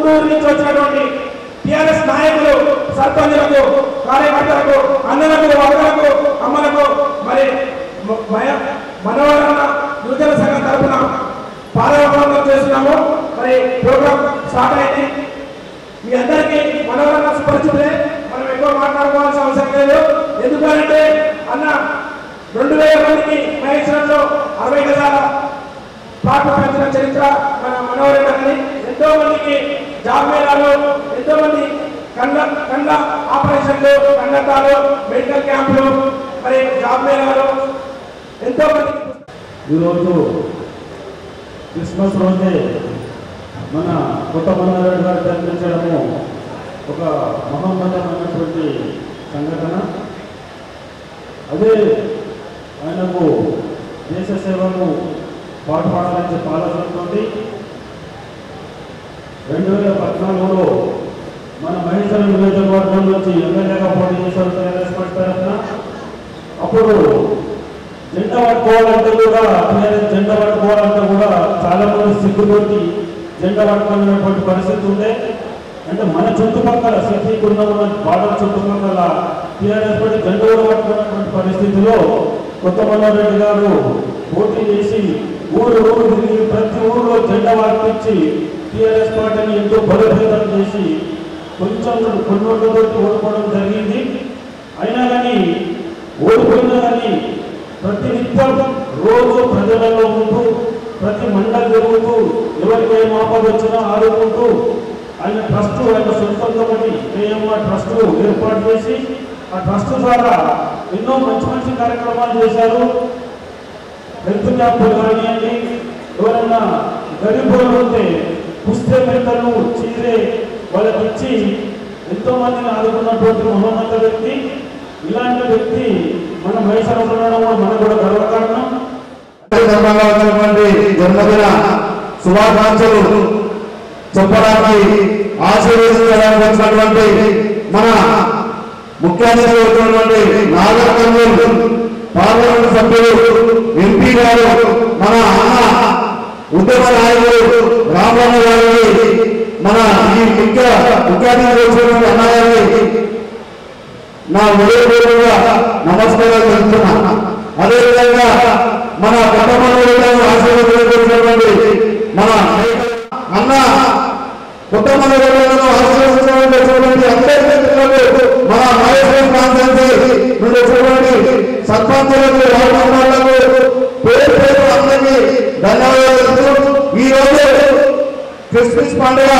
ఊరూరు నుంచి వచ్చినటువంటి టీఆర్ఎస్ నాయకులు, సర్పంచులకు, కార్యకర్తలకు, అన్నలకు, అక్కలకు, అమ్మలకు మరి మనోహరన్న యువజన సంఘం తరఫున పాదవందనం చేస్తున్నాము. మరి ప్రోగ్రామ్ స్టార్ట్ అయింది. మీ అందరికీ మనోహరన్న సుపరిచితులే, మనం ఎక్కువ మాట్లాడుకోవాల్సిన అవసరం లేదు. ఎందుకంటే అన్న 2000 మందికి మహేశ్వరంలో 60 గజాల ప్లాట్ పెంచిన చరిత్ర మన మనోహరన్నది. ఎంతో మందికి జాబ్ మేళాలు, ఎంతో మంది కండ ఆపరేషన్లు, కండతాలు, మెడికల్ క్యాంపులు, మరి జాబ్ మేళాలు ఎంతో మంది. ఈరోజు క్రిస్మస్ రోజే మన కొత్త మనోహర్ గారు జన్మించడము ఒక మహోన్నతమైనటువంటి సంఘటన. అదే ఆయనకు దేశ సేవను పాటుపడాలని చెప్పి ఆలోచనతో 2014లో మన మహేశ్వరం నియోజకవర్గం నుంచి ఎమ్మెల్యేగా పోటీ చేశారు టీఆర్ఎస్ పార్టీ తరఫున. అప్పుడు జెండా పట్టుకోవాలంటే కూడా టీఆర్ఎస్ జెండా పట్టుకోవాలంటే కూడా చాలా మంది సిగ్గుతోటి జెండా పట్టుకునేటువంటి పరిస్థితి ఉండే. అంటే మన చుట్టుపక్కల సిటీకి ఉన్న బార్డర్ చుట్టుపక్కల టీఆర్ఎస్ పార్టీ జెండా కూడా పట్టుకున్నటువంటి పరిస్థితిలో కొత్త మనోహర్ రెడ్డి గారు పోటీ చేసి ఊరు తిరిగి ప్రతి ఊరిలో జెండా వార్పించి టీఆర్ఎస్ పార్టీని ఎంతో బలోపేతం చేసి కొంచెం కొన్నోట్లతో ఓడిపోవడం జరిగింది. అయినా కానీ ఓడిపోయినా కానీ ప్రతినిత్యం రోజు ప్రజలలో ఉంటూ ప్రతి మండలి జరుగుతూ ఎవరికి ఏం ఆపద వచ్చినా ఆదుకుంటూ ఆయన ట్రస్ట్, ఆయన సొంతంగా కేఎంఆర్ ట్రస్ట్ ఏర్పాటు చేసి ఆ ట్రస్ట్ ద్వారా ఎన్నో మంచి కార్యక్రమాలు చేశారు. హెల్త్ క్యాంపులు కానివ్వండి, ఎవరైనా గరీబులు ఉంటే పుస్తకాలు చీరే వాళ్ళకి ఇచ్చి ఎంతో మందిని ఆదుకున్నటువంటి మహోన్నత వ్యక్తి. ఇలాంటి వ్యక్తి మన మహేశ్వరంలో ఉండడం మనకు కూడా గర్వకారణం. జన్మదిన శుభాకాంక్షలు చెప్పడానికి ఆశీర్వదించడానికి వచ్చినటువంటి మన ముఖ్య అతిథి వచ్చినటువంటి నాగర్ కర్నూలు పార్లమెంట్ సభ్యులు, ఎంపీ గారు, మన అన్న ఉద్యమ నాయకులు రామన్న గారికి, మన ఈ ముఖ్య అతిథి వచ్చినటువంటి అన్న గారికి నా ఉదయపూర్వకంగా నమస్కారాలు తెలుపుతున్నా. అదేవిధంగా మన కొత్తమంది ఆశీర్వదించినటువంటి మన అన్న కొత్తమంది ఆశీర్వదించినటువంటి అందరికీ మన మహేశ్వరం కాన్స్టిట్యూన్సీ నుండి వచ్చినటువంటి సర్పంచులకు, వార్డు పేరు పేరు అందరికీ ధన్యవాదాలు. ఈ రోజు క్రిస్మస్ పండుగ.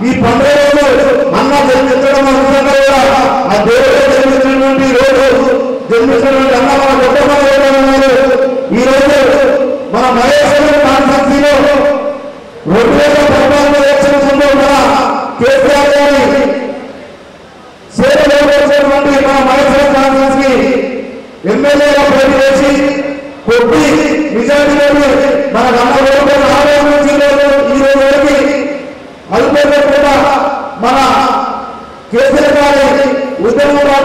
ఈ పండుగ రోజు అన్న జన్మించడం అనుకుంటే కూడా ఆ దేవుడు జన్మించినటువంటి రోజు జన్మించినటువంటి అన్న మన కుటుంబాలు ఈ రోజు మన మహేశ్వరం కాన్స్టిట్యూన్సీలో 2014 ఎలక్షన్స్లో మన కేసీఆర్ గారి సేవలో వచ్చినటువంటి మన మహేశ్వరం కాన్స్టిట్యూన్సీ ఎమ్మెల్యేగా పోటీ చేసి కొద్ది నిజానికి మనకు అన్న రోజు ఆరోగ్యం నుంచి ఈ రోజు వరకు అల్పేకుండా మన కేసీఆర్ గారి ఉద్యమంలో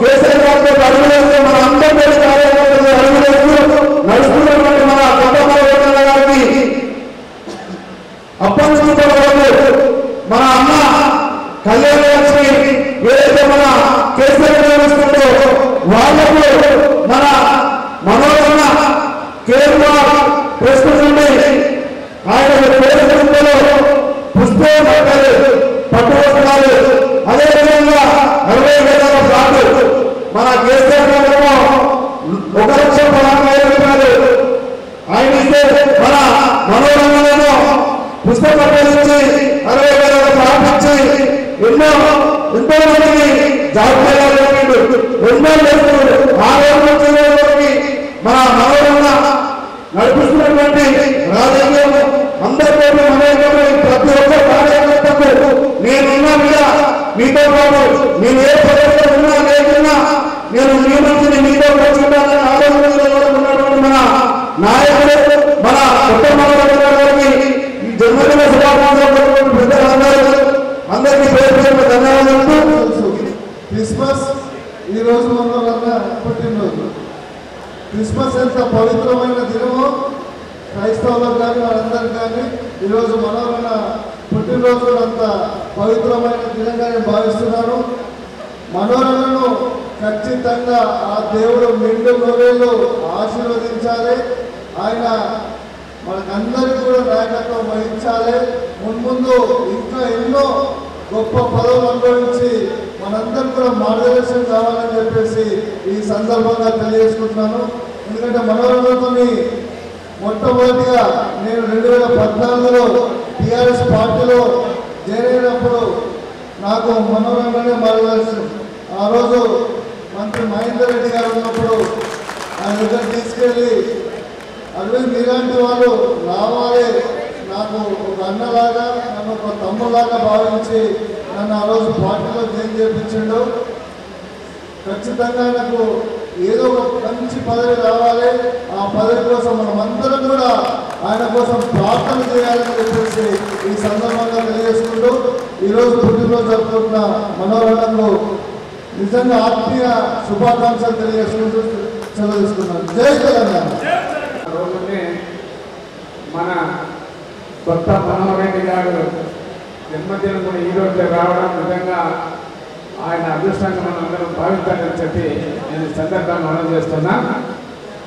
కేసీఆర్ గారితో అడుగులేస్తూ మన అందరి కార్యకర్తలు అడుగులేస్తూ నడుస్తున్నటువంటి మన కొత్త గారికి అప్పగించుకోవడం మన అన్న కళ్యాణ లక్ష్మి ఏదైతే మన కేసీఆర్ నిర్వహిస్తుందో వాళ్లకు మన మనోరమ కేఎంఆర్ ప్రశ్నించండి. ఆయన పేరు పుస్తకాలు, పట్టు వస్త్రాలు, అదేవిధంగా 60 గజాల ప్లాట్లు మన కేసీఆర్ గారు 1,15,000 ఆయన ఇస్తే మన మనోరంగంలో పుస్తకాలు ఇచ్చి 60 గజాల ప్లాట్ ఇచ్చి ఎంతో మందికి జాబ్ చేయాలి. ఎన్నో ఆరోగ్యం మన మనోరంగ నడిపిస్తున్నటువంటి రాజకీయం అందరితో ప్రతి ఒక్క కార్యకర్తకు నేనున్నా మీద మీతో పాటు నేను ఏ పరిస్థితులు ఉన్నా లేకున్నా నేను మీ నుంచి మీతో కూర్చుంటానని ఆలోచనలో ఉన్నటువంటి మన నాయకుడు మన కుటుంబానికి ఈ జన్మదిన శుభాకాంక్షలు పెద్దలందరూ అందరికీ పేరు ధన్యవాదాలు. క్రిస్మస్ ఈ రోజు మన పుట్టినరోజు. క్రిస్మస్ ఎంత పవిత్రమైన దినమో క్రైస్తవులకు కానీ వాళ్ళందరికీ కానీ ఈరోజు మనోరమ పుట్టినరోజు అంత పవిత్రమైన దినంగా నేను భావిస్తున్నాను. మనోరమను ఖచ్చితంగా ఆ దేవుడు నిండు నూరేళ్ళు ఆశీర్వదించాలి. ఆయన మనకందరికీ కూడా నాయకత్వం వహించాలి. మున్ముందు ఇంకా ఎన్నో గొప్ప పదవులు అనుభవించి మనందరం కూడా మార్గదర్శనం కావాలని చెప్పేసి ఈ సందర్భంగా తెలియజేసుకుంటున్నాను. ఎందుకంటే మనోరమతో మొట్టమొదటిగా నేను 2014లో టీఆర్ఎస్ పార్టీలో చేరినప్పుడు నాకు మనోరంగానే మార్గదర్శనం. ఆ రోజు మంత్రి మహేందర్ రెడ్డి గారు ఉన్నప్పుడు ఆయన దగ్గర తీసుకెళ్ళి అరవింద్ మీలాంటి వాళ్ళు రావాలి, నాకు ఒక అన్నలాగా నన్ను ఒక తమ్ములాగా భావించి నన్ను ఆ రోజు పార్టీలో జాయిన్ చేయించిండు. ఖచ్చితంగా నాకు ఏదో ఒక మంచి పదవి రావాలి. ఆ పదవి కోసం మనం అందరం కూడా ఆయన కోసం ప్రార్థన చేయాలని చెప్పేసి ఈ సందర్భంగా తెలియజేసుకుంటూ ఈరోజు పుట్టినరోజు జరుపుకుంటున్న మనోరంగంలో నిజంగా ఆత్మీయ శుభాకాంక్షలు తెలియజేసుకుంటూ సెలవు తీసుకున్నాను. జై తెలంగాణ. రోజునే మన కొత్త మనోహర్ రెడ్డి గారు జన్మదినం కూడా ఈరోజు రావడం నిజంగా ఆయన అదృష్టంగా మనం అందరం భావించాలని చెప్పి నేను ఈ సందర్భంగా మనం చేస్తున్నా.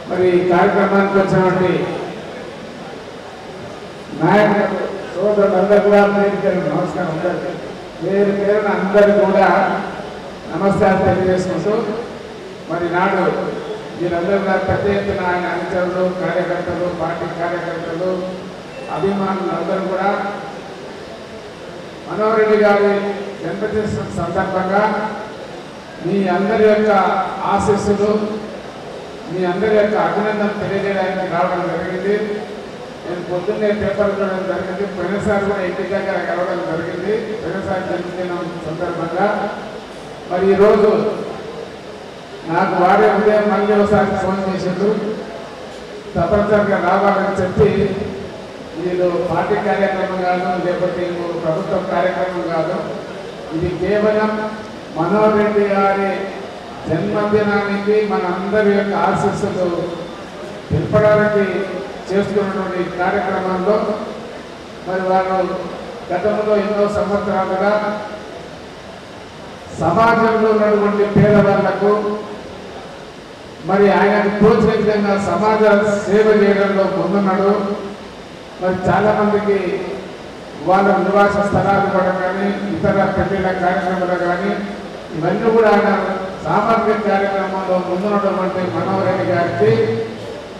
మరి ఈ కార్యక్రమానికి వచ్చినటువంటి నాయకులు సోదరులందరూ కూడా నమస్కారం. పేరు పేరున అందరూ కూడా నమస్కారం తెలియజేసుకుంటూ మరి నాడు వీరందరూ కూడా పెద్ద ఎత్తున ఆయన అనుచరులు, కార్యకర్తలు, పార్టీ కార్యకర్తలు, అభిమానులు అందరూ కూడా మనోహర్ రెడ్డి గారి జన్మదిన సందర్భంగా మీ అందరి యొక్క ఆశీస్సులు, మీ అందరి యొక్క అభినందన తెలియజేయడానికి రావడం జరిగింది. నేను పొద్దున్నే పేపర్ చూడడం జరిగింది. పోయినసారి కూడా ఇంటి దగ్గర కలవడం జరిగింది పోయినసారి జన్మదినం సందర్భంగా. మరి ఈరోజు నాకు వారే ఉదయం మళ్ళీ ఒకసారి ఫోన్ చేసిండు, తప్పనిసరిగా రావాలని చెప్పి. ఇది పార్టీ కార్యక్రమం కాదు, లేకపోతే ప్రభుత్వ కార్యక్రమం కాదు. ఇది కేవలం మనోహర్ రెడ్డి గారి జన్మదినానికి మన అందరి యొక్క ఆశీస్సులు తెలపడానికి చేస్తున్నటువంటి కార్యక్రమంలో మరి వారు గతంలో ఎన్నో సంవత్సరాలుగా సమాజంలో ఉన్నటువంటి పేదవాళ్లకు మరి ఆయనకు తోచిన విధంగా సమాజ సేవ చేయడంలో ముందున్నాడు. మరి చాలా మందికి వాళ్ళ నివాస స్థలాలు కూడా కానీ ఇతర పెళ్లిళ్ళ కార్యక్రమాలు కానీ ఇవన్నీ కూడా ఆయన సామాజిక కార్యక్రమంలో ముందున్నటువంటి మనోహర్ రెడ్డి గారికి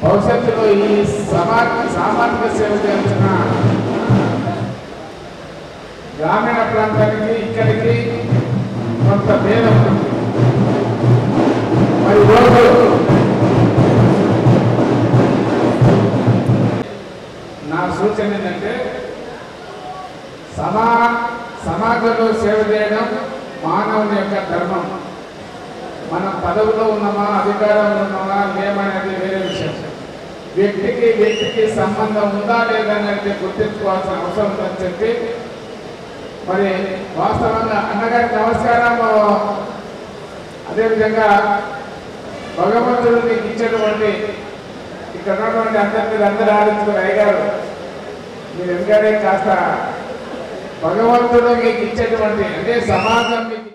భవిష్యత్తులో ఈ సామాజిక సేవ చేసిన గ్రామీణ ప్రాంతానికి ఇక్కడికి కొంత భేదం ఉంది. మరి రోజు నా సూచన ఏంటంటే సమాజంలో సేవ చేయడం మానవుని యొక్క ధర్మం. మనం పదవిలో ఉన్నామా, అధికారంలో ఉన్నామా లేమనేది వేరే విషయం. వ్యక్తికి సంబంధం ఉందా లేదనేది గుర్తించుకోవాల్సిన అవసరం ఉందని చెప్పి మరి వాస్తవంగా అన్నగారికి నమస్కారం. అదేవిధంగా భగవంతుడు మీకు ఇచ్చేటువంటి ఇక్కడ ఉన్నటువంటి అందరూ ఆలోచించుకుని అయ్యగారు మీరు ఎందుకంటే కాస్త భగవంతుడు మీకు ఇచ్చేటువంటి అంటే సమాజం మీకు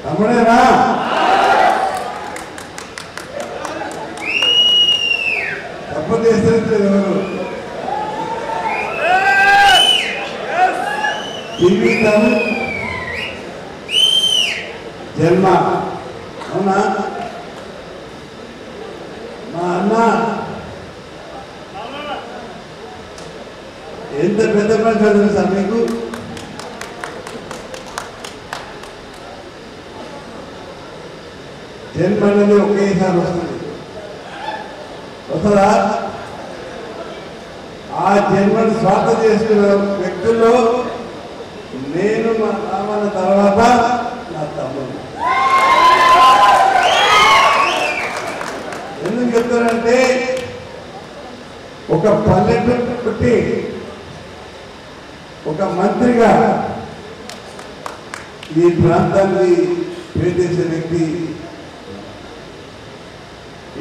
తమ్ముడేనా? తప్పు చేస్తే ఎవరు జీవితం జన్మ. అవునా? మా అన్న ఎంత పెద్ద పని చదువు సార్ మీకు. జన్మ అనేది ఒకేసారి వస్తుందా? ఆ జన్మను స్వార్థం చేసుకున్న వ్యక్తుల్లో నేను మా నాన్న తర్వాత నా తమ్ముడు. ఎందుకు చెప్తానంటే ఒక పల్లెటూరు పుట్టి ఒక మంత్రిగా ఈ ప్రాంతాన్ని పేరు చేసే వ్యక్తి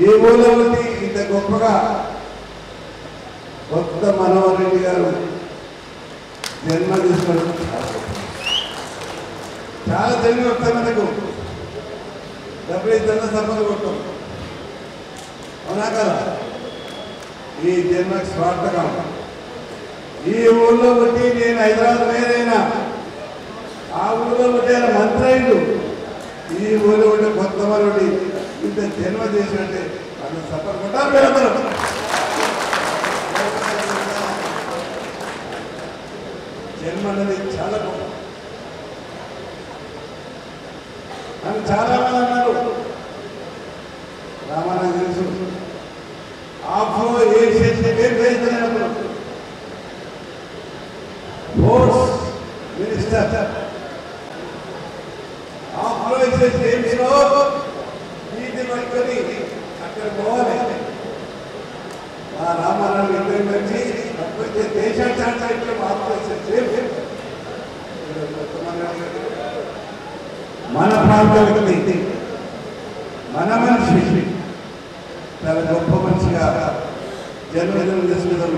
ఏ ఊళ్ళో ఉండి ఇంత గొప్పగా కొత్త మనోహర్ రెడ్డి గారు జన్మ తీసుకోవడం చాలా తెలివి వస్తాయి మనకు. డబ్బులు ఇద్దరు సంపద కొట్టాం, అవునా కదా? ఈ జన్మకు స్వార్థకం. ఈ ఊళ్ళో పుట్టి నేను హైదరాబాద్ వేరైనా, ఆ ఊళ్ళో పుట్టి ఆయన మంత్రి అయిండు, ఈ ఊళ్ళో ఉంటే కొత్త మరొకటి ఇంత జన్మ చేసినట్టే అన్న సఫర్ కొట్టాలి మేడం. జన్మ అనేది చాలా గొప్ప అని చాలా మంది అన్నారు. రామాయణ తెలుసు ఆఫ్లో ఏ చేసినప్పుడు ఫోర్స్ మినిస్టర్ ఆఫ్లో గేమ్స్లో వీటి పట్టుకొని అక్కడ పోవాలి. ఆ రామారావు ఇద్దరు వచ్చి అప్పటికే దేశాన్ని చాటానికి మన ప్రాంత వ్యక్తి, మన మనిషి, చాలా గొప్ప మనిషిగా జన్మదినం చేసుకున్నాం.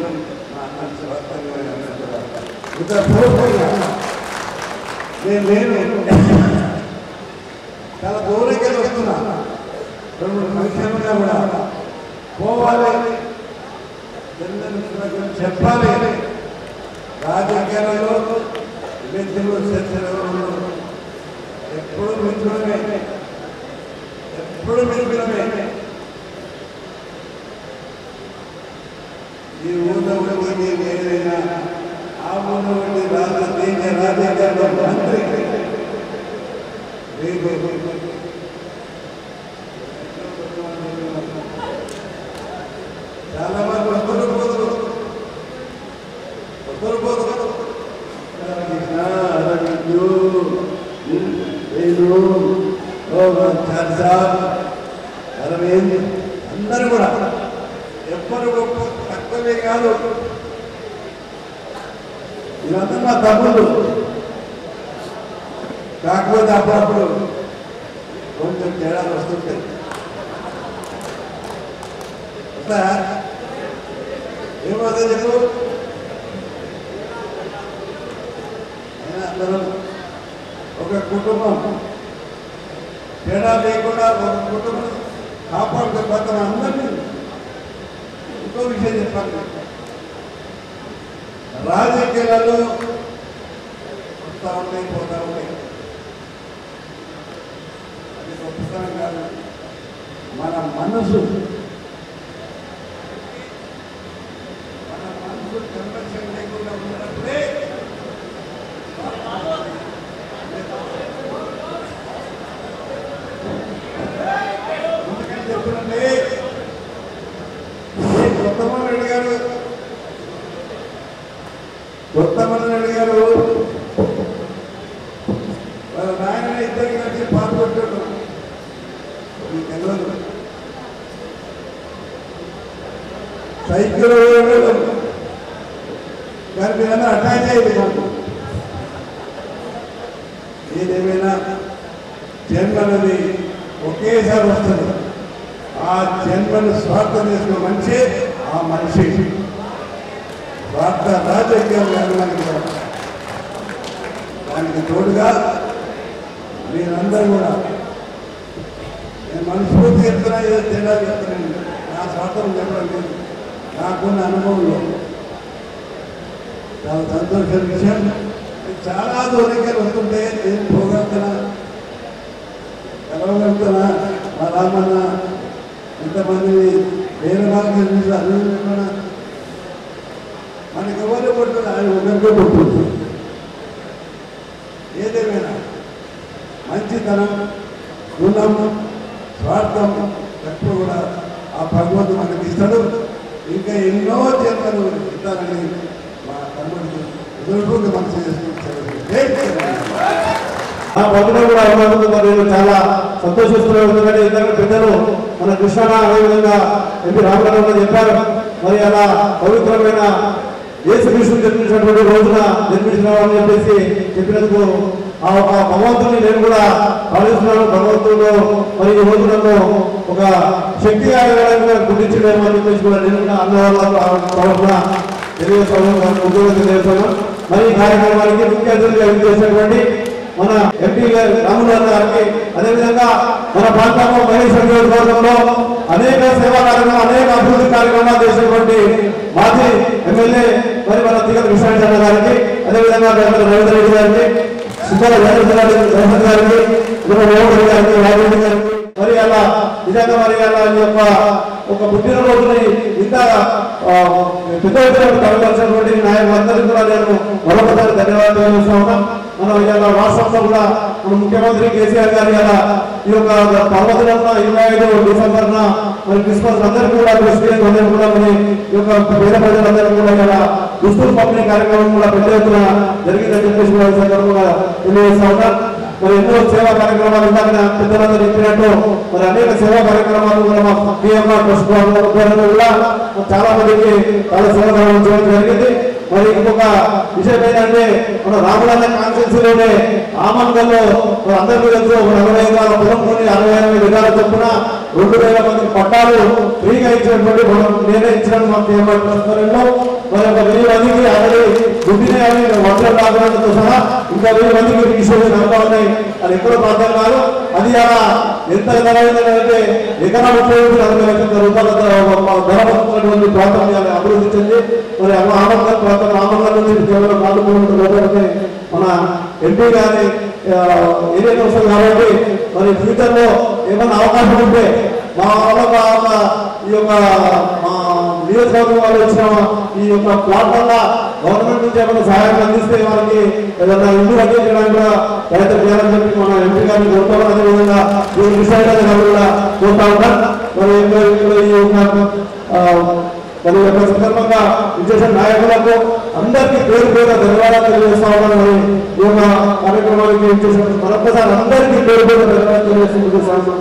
నేను చాలా దూరంగా వస్తున్నా. 2 ఫంక్షన్లుగా కూడా పోవాలి, చెప్పాలి. రాజకీయాలలో వ్యక్తులు చర్చలు ఎప్పుడు మిత్రులమే, ఎప్పుడు మిత్రులమే. ఈ ఊళ్ళో ఉండి ఏదైనా ఆ ఊళ్ళో ఉండి రాజకీయాల్లో మంత్రి చాలా మంది ఒకరు అరవింద్ అందరూ కూడా ఎవ్వరు గొప్ప తక్కువే కాదు. ఇదంతా మా తమ్ముడు. కాకపోతే అప్పుడప్పుడు కొంచెం తేడాలు వస్తుంటాయి. ఏమవుతుంది చెప్పు. అయినా అందరం ఒక కుటుంబం, తేడా లేకుండా ఒక కుటుంబం కాపాడుకోకపోతే అందరినీ. ఇంకో విషయం చెప్పాలి, రాజకీయాలలో వస్తూ ఉంటాయి, పోతూ ఉంటాయి. అది గొప్పతనం కాదు. మన మనసు కన్వర్షన్ లేకుండా ఉన్నప్పుడే ఎందుకని చెప్తున్నంటే, కొత్తమన్ రెడ్డి గారు వాళ్ళ నాయన ఇద్దరికి కలిసి పాల్గొట్టాడు. మీకు తెలియదు, సైకిల్ కానీ మీరందరూ అటాచ్ అయ్యింది మాకు. ఏదేమైనా జన్మ అనేది ఒకేసారి వస్తుంది. ఆ జన్మను స్వార్థం చేసుకున్న మనిషి ఆ మనిషి. స్వార్థ రాజకీయాలు కాదు మనకి. దానికి తోడుగా మీరందరూ కూడా, నేను మనస్ఫూర్తి చెప్తున్నా, ఏదో తేడా చెప్తున్నాను. నా స్వార్థం చెప్పడం లేదు, నాకున్న అనుభవంలో. చాలా సంతోషమైన విషయం. చాలా దూరంగా వస్తుంటే నేను పోగలుగుతున్నా, కలవగలుగుతున్నా. మా రామన్న ఇంతమందిని వేరే వాళ్ళకి అనుకున్నా. మనకి ఎవరు కొడుతుంది, ఆయన ఒకరికే కొడుతుంది. ఏదేమైనా మంచితనం, గుణం, స్వార్థం ఎప్పుడు కూడా ఆ భగవంతుడు మనకి ఇస్తాడు. ఇంకా ఎన్నో జన్మలు ఇస్తారని మా తమ్ముడికి ఎదురుగా మనసు చేసుకుంటారు. ఆ పదవిలో కూడా అభిమానులు మరియు చాలా సంతోషిస్తున్నారు. ఎందుకంటే ఇద్దరు పెద్దలు మన కృష్ణ అదేవిధంగా ఎంపీ రామరావు చెప్పారు. మరి అలా పవిత్రమైన యేసుక్రీస్తు జన్మించినటువంటి రోజున జన్మించినామని చెప్పేసి చెప్పినందుకు ఆ భగవంతుని నేను కూడా భావిస్తున్నాను. భగవంతుడు మరి ఈ రోజు నన్ను ఒక శక్తి ఆగడానికి గుర్తించలేము అని చెప్పేసి కూడా నేను కూడా అన్నవాళ్ళ తెలియజేస్తాను. మరి ఈ కార్యక్రమానికి ముఖ్య అతిథిగా చేసినటువంటి మన ఎంపీ గారు రాములు గారికి, అదేవిధంగా మన ప్రాంతంలో మహేష్ నియోజకవర్గంలో అనేక సేవా కార్యక్రమాలు, అనేక అభివృద్ధి కార్యక్రమాలు చేసినటువంటి మాజీ ఎమ్మెల్యే మరి మన తిగల విశ్వనాథ గారికి, అదేవిధంగా రవీంద్ర రెడ్డి గారికి, సుందర జగన్ గారికి, మోహన్ గారికి, రాజరెడ్డి గారికి, మరి అలా నిజంగా మరి అలా ఈ యొక్క ఒక పుట్టినరోజుని ఇంత పెద్ద ఎత్తున తరలించినటువంటి నాయకులందరికీ కూడా నేను మరొకసారి ధన్యవాదాలు చేస్తూ ఉన్నాం. మనం ఇలా రాష్ట్రంలో కూడా మన ముఖ్యమంత్రి కేసీఆర్ గారి అలా ఈ యొక్క పర్వదిన 25 డిసెంబర్న మరి క్రిస్మస్ అందరికీ కూడా క్రిస్టియన్స్ అందరూ కూడా మరి ఈ యొక్క పేద ప్రజలందరూ కూడా ఇలా దుస్తులు పంపిణీ కార్యక్రమం కూడా పెద్ద ఎత్తున జరిగిందని చెప్పేసి కూడా తెలియజేస్తా ఉంటాం. మరి ఎన్నో సేవా కార్యక్రమాలు ఇందాక పెద్దలందరూ చెప్పినట్టు మరి అనేక సేవా కార్యక్రమాలు కూడా మా పిఎంఆర్ ట్రస్ట్ కూడా చాలా మందికి చాలా సేవ చేయడం జరిగింది. మరి ఇంకొక విషయం ఏంటంటే మన రాములన్న కాన్స్టిట్యూన్సీలోనే ఆమన్గల్లో అందరికీ తెలుసు 40 ఎకరాల పొలం కొని 68 విధాల చొప్పున 2000 మందికి పట్టాలు ఫ్రీగా ఇచ్చినటువంటి నేనే ఇచ్చినట్టు మా పిఎంఆర్ ట్రస్ట్ మరి ఒక 1000 మందికి ఆల్రెడీ గుడ్డినే వంటల డాక్యుమెంట్లతో సహా ఇంకా 1000 మందికి రిజిస్ట్రేషన్ అవుతా ఉన్నాయి. అది ఎప్పుడో ప్రాంతం కాదు. అది అలా ఎంత ధరైందంటే ఎకరా 30-40 లక్షల రూపాయల ధర పడుతున్నటువంటి ప్రాంతం అభివృద్ధి చెంది మరి ఆమన్గల్ ప్రాంతం ఆమన్గల్ నుంచి కేవలం 4 కిలోమీటర్ల మన ఎంపీ గారి ఏరియా వస్తుంది కాబట్టి మరి ఫ్యూచర్ లో ఏమైనా అవకాశం ఉంటే మా వాళ్ళ ఈ యొక్క మా నియోజకవర్గం వాళ్ళు వచ్చిన ఈ యొక్క ప్లాట్ వల్ల గవర్నమెంట్ నుంచి ఏమైనా సహాయం అందిస్తే వాళ్ళకి ఏదైనా ఇల్లు అందించడానికి కూడా ప్రయత్నం చేయాలని చెప్పి మన ఎంపీ గారిని కోరుతాం. అదేవిధంగా ఈ విషయాలు కూడా కోరుతా ఉంటాం. మరి ఈ మరి యొక్క సందర్భంగా విశేష నాయకులకు అందరికీ పేరు పేరు ధన్యవాదాలు తెలియజేస్తా ఉన్నాను. మరి ఈ యొక్క కార్యక్రమానికి మరొకసారి అందరికీ పేరు పేరు ధన్యవాదాలు తెలియజేస్తున్నాను.